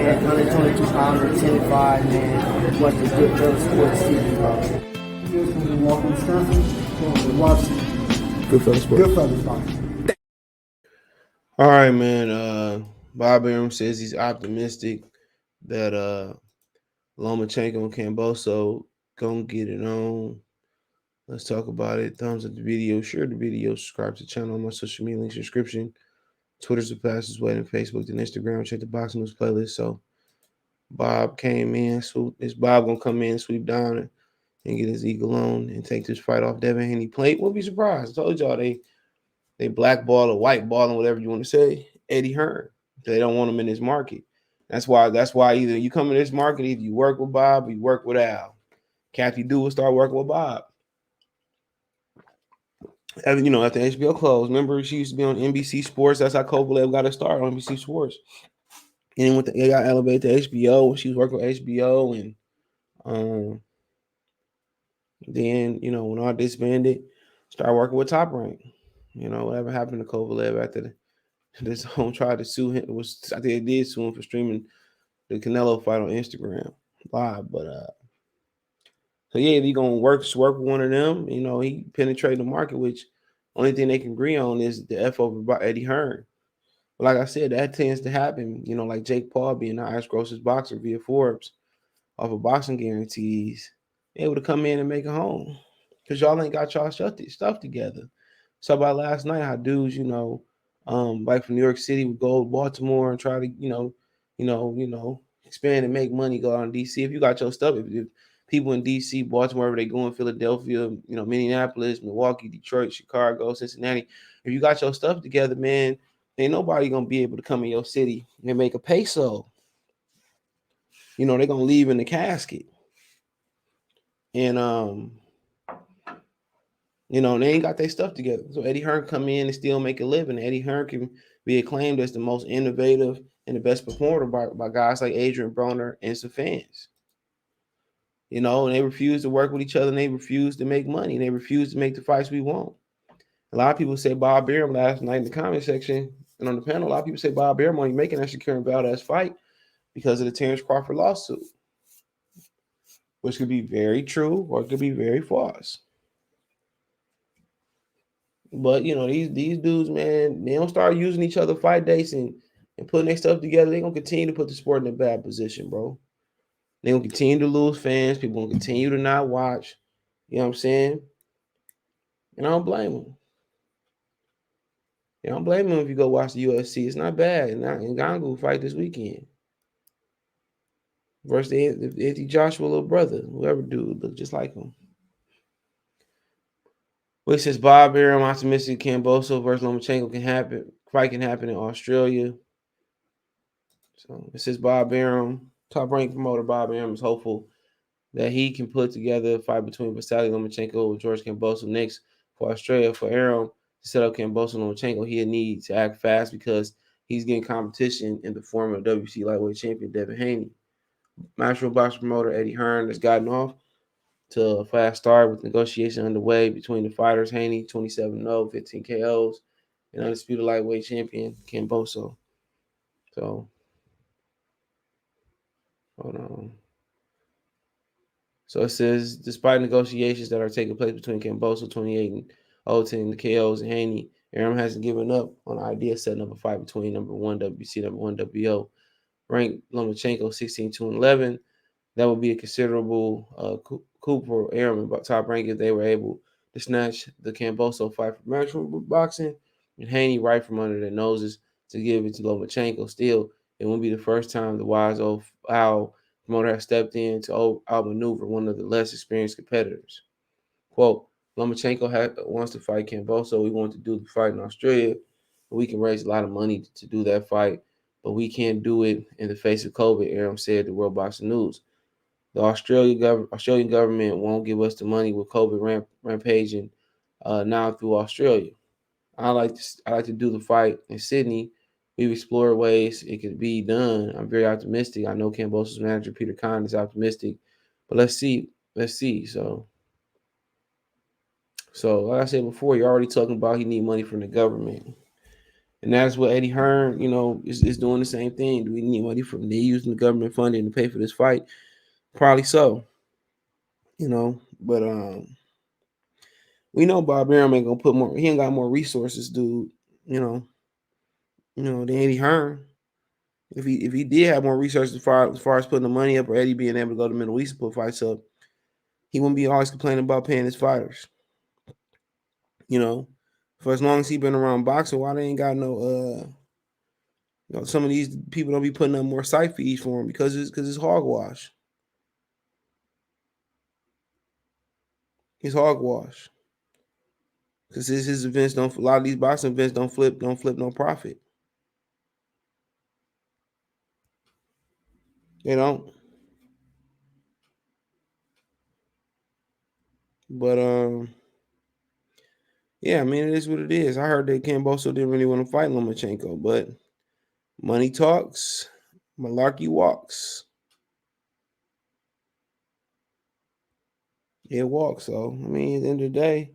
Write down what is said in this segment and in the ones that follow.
at 122 pounds and 10-5, man. What the good Philly sports TV, bro. Here's from Milwaukee, Wisconsin. Watch Good Sports. Goodfellas, bro. All right, man. Bob Arum says he's optimistic that Lomachenko and Kambosos gonna get it on. Let's talk about it. Thumbs up the video, share the video, subscribe to the channel on my social media links description. Twitter's the fastest way, and Facebook and Instagram. Check the boxing news playlist. So Bob came in, swoop. Is Bob gonna come in, sweep down, and get his eagle on and take this fight off Devin Haney plate? Won't be surprised. I told y'all they blackball or whiteball and whatever you want to say Eddie Hearn. They don't want him in this market. That's why either you come in this market, either you work with Bob or you work with Al. Kathy Dewitt start working with Bob. After HBO closed, remember she used to be on NBC Sports. That's how Kovalev got her start on NBC Sports. And when they got elevated to HBO, when she was working with HBO, and then when all disbanded, started working with Top Rank. Whatever happened to Kovalev after this home tried to sue him, I think they did sue him for streaming the Canelo fight on Instagram live. But so yeah, if you're gonna work with one of them, he penetrated the market, which only thing they can agree on is the F over Eddie Hearn. But like I said, that tends to happen, like Jake Paul being the highest grossest boxer via Forbes off of boxing guarantees, able to come in and make a home. Because y'all ain't got y'all stuff together. So about last night, how dudes, like from New York City would go to Baltimore and try to, expand and make money, go out in DC. If you got your stuff, if people in DC, Baltimore, wherever they go in Philadelphia, Minneapolis, Milwaukee, Detroit, Chicago, Cincinnati, if you got your stuff together, man, ain't nobody gonna be able to come in your city and make a peso. They're gonna leave in the casket. And they ain't got their stuff together. So Eddie Hearn come in and still make a living. Eddie Hearn can be acclaimed as the most innovative and the best performer by guys like Adrian Broner and some fans. And they refuse to work with each other, and they refuse to make money, and they refuse to make the fights we want. A lot of people say Bob Arum last night in the comment section and on the panel. A lot of people say Bob Arum only making that Shakur and Valdez fight because of the Terrence Crawford lawsuit, which could be very true or it could be very false. But these dudes, man, they don't start using each other fight dates and putting their stuff together. They're gonna continue to put the sport in a bad position, bro. They're gonna continue to lose fans. People gonna continue to not watch. You know what I'm saying? And I don't blame them. I don't blame them if you go watch the UFC. It's not bad. And Ngannou fight this weekend versus the Anthony Joshua little brother, whoever dude look just like him. Well, it says Bob Arum optimistic Kambosos versus Lomachenko can happen. Fight can happen in Australia. So it says Bob Arum, top ranked promoter Bob Arum, is hopeful that he can put together a fight between Vasily Lomachenko and George Kambosos next for Australia. For Arum to set up Kambosos and Lomachenko, he'll need to act fast because he's getting competition in the form of WBC lightweight champion Devin Haney. National boxing promoter Eddie Hearn has gotten off to a fast start with negotiation underway between the fighters. Haney 27-0, 15 KOs, and undisputed lightweight champion Kambosos. So, hold on. So it says, despite negotiations that are taking place between Kambosos 28 and 0-10 the KOs and Haney, Arum hasn't given up on the idea of setting up a fight between number 1 WBC, number 1 WO, ranked Lomachenko 16-11. That would be a considerable coup for Arum and top rank if they were able to snatch the Kambosos fight from matchroom boxing and Haney right from under their noses to give it to Lomachenko. Still, it won't be the first time the wise old owl promoter has stepped in to outmaneuver one of the less experienced competitors. Quote, Lomachenko wants to fight Kambosos. We want to do the fight in Australia. We can raise a lot of money to do that fight, but we can't do it in the face of COVID, Arum said to World Boxing News. The Australian government won't give us the money with COVID rampaging now through Australia. I like to do the fight in Sydney. We've explored ways it could be done. I'm very optimistic. I know Kambosos' manager Peter Kahn is optimistic, but let's see. So like I said before, you're already talking about he need money from the government. And that's what Eddie Hearn, is doing the same thing. Do we need money from they using the government funding to pay for this fight? Probably so. But we know Bob Arum ain't gonna put more. He ain't got more resources, dude. You know, than Eddie Hearn. If he did have more resources as far as putting the money up or Eddie being able to go to the Middle East and put fights up, he wouldn't be always complaining about paying his fighters. For as long as he been around boxing, why they ain't got no some of these people don't be putting up more site fees for him because it's hogwash. It's hogwash. Because his events don't, a lot of these boxing events don't flip no profit. They don't. But yeah, I mean, it is what it is. I heard that Kambosos didn't really want to fight Lomachenko, but money talks, malarkey walks. It walks. So I mean, at the end of the day,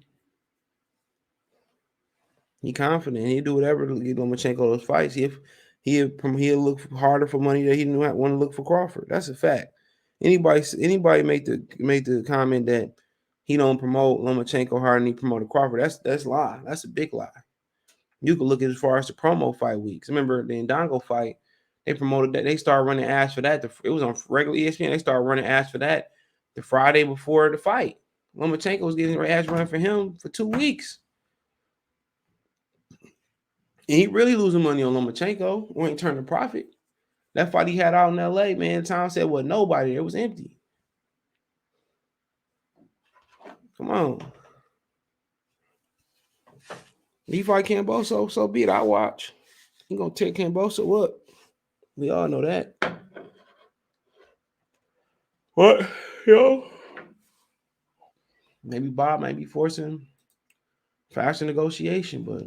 he confident. He'll do whatever to get Lomachenko those fights. He'll look harder for money that he didn't want to look for Crawford. That's a fact. Anybody make the comment that he don't promote Lomachenko harder than he promoted Crawford. That's lie. That's a big lie. You can look at as far as the promo fight weeks. Remember the Ndongo fight? They promoted that. They started running ads for that. It was on regular ESPN. They started running ads for that the Friday before the fight. Lomachenko was getting ads running for him for 2 weeks. And he really losing money on Lomachenko. Who ain't turned a profit. That fight he had out in LA, man, Tom said, well, nobody. It was empty. Come on. He fight Kambosos, so be it. I watch. He gonna tear Kambosos up. We all know that. What? Maybe Bob might be forcing faster negotiation, but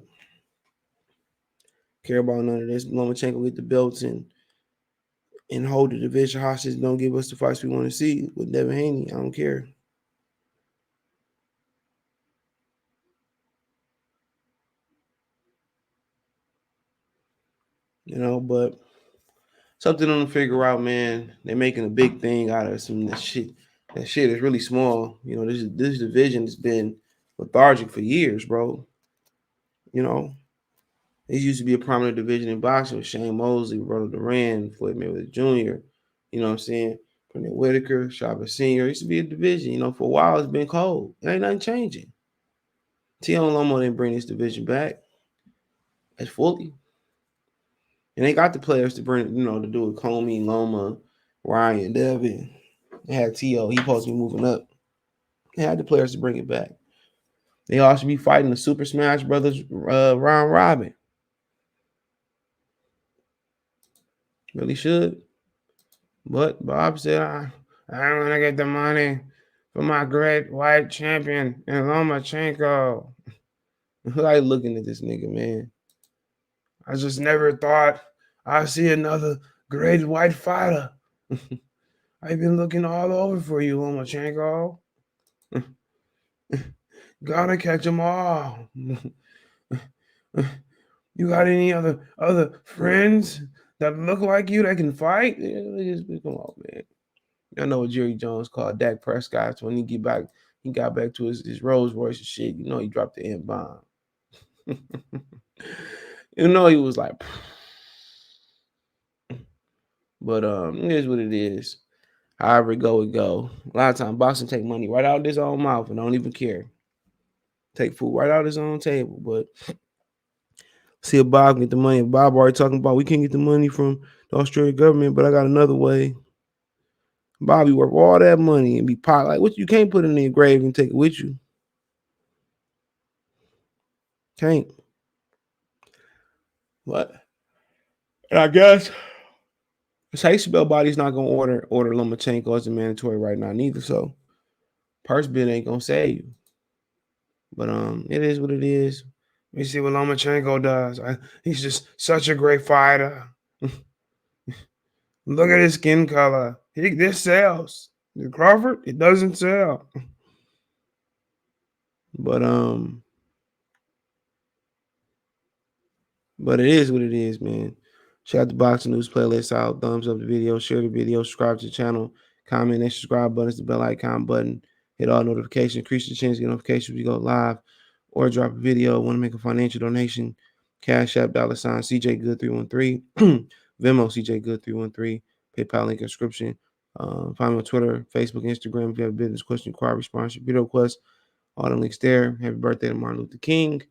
care about none of this. Lomachenko get the belts and hold the division hostage. Don't give us the fights we want to see with Devin Haney. I don't care. But something on to figure out, man. They're making a big thing out of some that shit. That shit is really small. This division has been lethargic for years, bro. It used to be a prominent division in boxing with Shane Mosley, Roberto Duran, Floyd Mayweather Jr., you know what I'm saying? Pernell Whitaker, Chavez Sr. It used to be a division. For a while it's been cold. It ain't nothing changing. Tion Lomo didn't bring this division back as fully. And they got the players to bring, to do it. Comey, Loma, Ryan, Devin. They had T.O. He supposed to be moving up. They had the players to bring it back. They all should be fighting the Super Smash Brothers round robin. Really should. But Bob said, I'm going to get the money for my great white champion in Lomachenko. I looking at this nigga, man. I just never thought I'd see another great white fighter. I've been looking all over for you, Lomachenko. Gotta catch them all. You got any other friends that look like you that can fight? Come on, man. I know what Jerry Jones called Dak Prescott when he got back to his Rolls Royce and shit. He dropped the M-bomb. He was like, but it is what it is. However it go. A lot of times boxing take money right out of his own mouth and don't even care. Take food right out of his own table. But see if Bob get the money. Bob already talking about we can't get the money from the Australian government, but I got another way. Bobby worth all that money and be pot like what you can't put it in your grave and take it with you. Can't. What? And I guess Chase Bell body's not gonna order Lomachenko as a mandatory right now neither. So purse bid ain't gonna save you. But it is what it is. Let me see what Lomachenko does. He's just such a great fighter. Look at his skin color. This sells. The Crawford, it doesn't sell. But But it is what it is, man. Check out the boxing news playlist out. Thumbs up the video, share the video, subscribe to the channel, comment and subscribe buttons, the bell icon button, hit all notifications, increase the chance to get notifications when we go live, or drop a video. Want to make a financial donation? Cash App $ CJ Good 313, Venmo CJ Good 313, PayPal link in description. Find me on Twitter, Facebook, Instagram. If you have a business question, inquiry, response, video request, all the links there. Happy birthday to Martin Luther King.